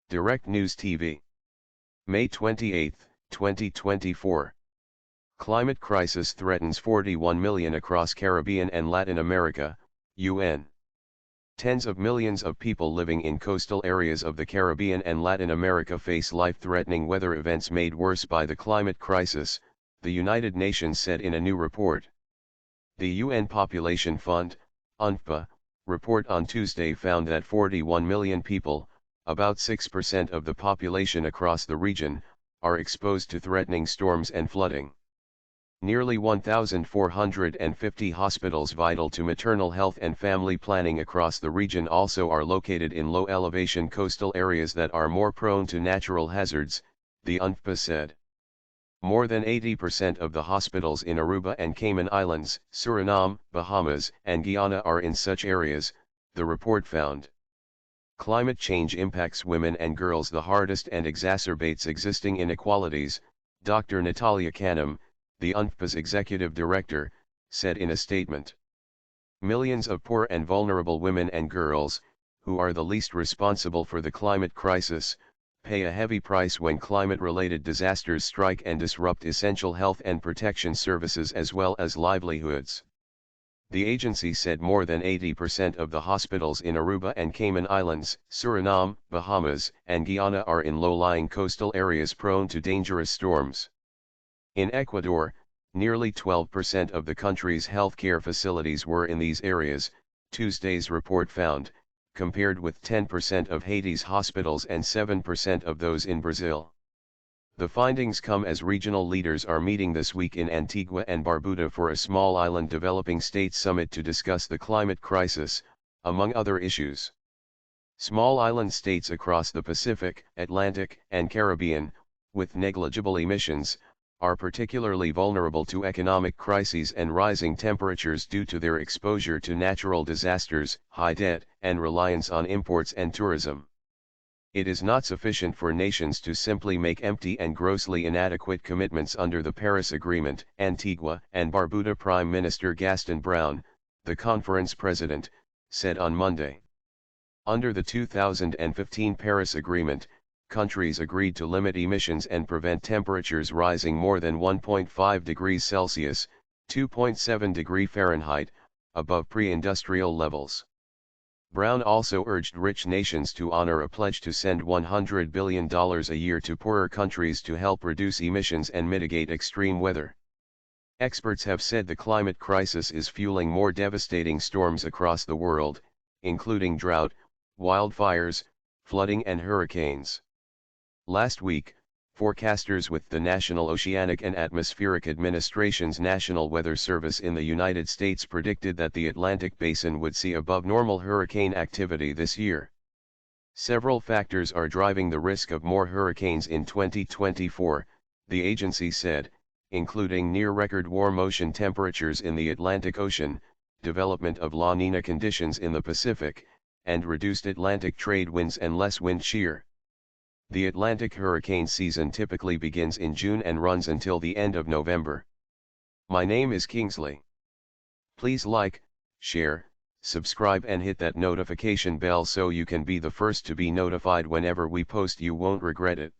Direct News TV. May 28, 2024. Climate crisis threatens 41 million across Caribbean and Latin America, UN. Tens of millions of people living in coastal areas of the Caribbean and Latin America face life-threatening weather events made worse by the climate crisis, the United Nations said in a new report. The UN Population Fund, UNFPA, report on Tuesday found that 41 million people, about 6% of the population across the region, are exposed to threatening storms and flooding. Nearly 1,450 hospitals vital to maternal health and family planning across the region also are located in low-elevation coastal areas that are more prone to natural hazards, the UNFPA said. More than 80% of the hospitals in Aruba and Cayman Islands, Suriname, Bahamas, and Guyana are in such areas, the report found. Climate change impacts women and girls the hardest and exacerbates existing inequalities, Dr. Natalia Kanem, the UNFPA's executive director, said in a statement. Millions of poor and vulnerable women and girls, who are the least responsible for the climate crisis, pay a heavy price when climate-related disasters strike and disrupt essential health and protection services as well as livelihoods. The agency said more than 80% of the hospitals in Aruba and Cayman Islands, Suriname, Bahamas, and Guyana are in low-lying coastal areas prone to dangerous storms. In Ecuador, nearly 12% of the country's healthcare facilities were in these areas, Tuesday's report found, compared with 10% of Haiti's hospitals and 7% of those in Brazil. The findings come as regional leaders are meeting this week in Antigua and Barbuda for a small island developing states summit to discuss the climate crisis, among other issues. Small island states across the Pacific, Atlantic, and Caribbean, with negligible emissions, are particularly vulnerable to economic crises and rising temperatures due to their exposure to natural disasters, high debt, and reliance on imports and tourism. It is not sufficient for nations to simply make empty and grossly inadequate commitments under the Paris Agreement, Antigua and Barbuda Prime Minister Gaston Brown, the conference president, said on Monday. Under the 2015 Paris Agreement, countries agreed to limit emissions and prevent temperatures rising more than 1.5 degrees Celsius, 2.7 degrees Fahrenheit, above pre-industrial levels. Brown also urged rich nations to honor a pledge to send $100 billion a year to poorer countries to help reduce emissions and mitigate extreme weather. Experts have said the climate crisis is fueling more devastating storms across the world, including drought, wildfires, flooding and hurricanes. Last week, forecasters with the National Oceanic and Atmospheric Administration's National Weather Service in the United States predicted that the Atlantic Basin would see above-normal hurricane activity this year. Several factors are driving the risk of more hurricanes in 2024, the agency said, including near-record warm ocean temperatures in the Atlantic Ocean, development of La Nina conditions in the Pacific, and reduced Atlantic trade winds and less wind shear. The Atlantic hurricane season typically begins in June and runs until the end of November. My name is Kingsley. Please like, share, subscribe and hit that notification bell so you can be the first to be notified whenever we post. You won't regret it.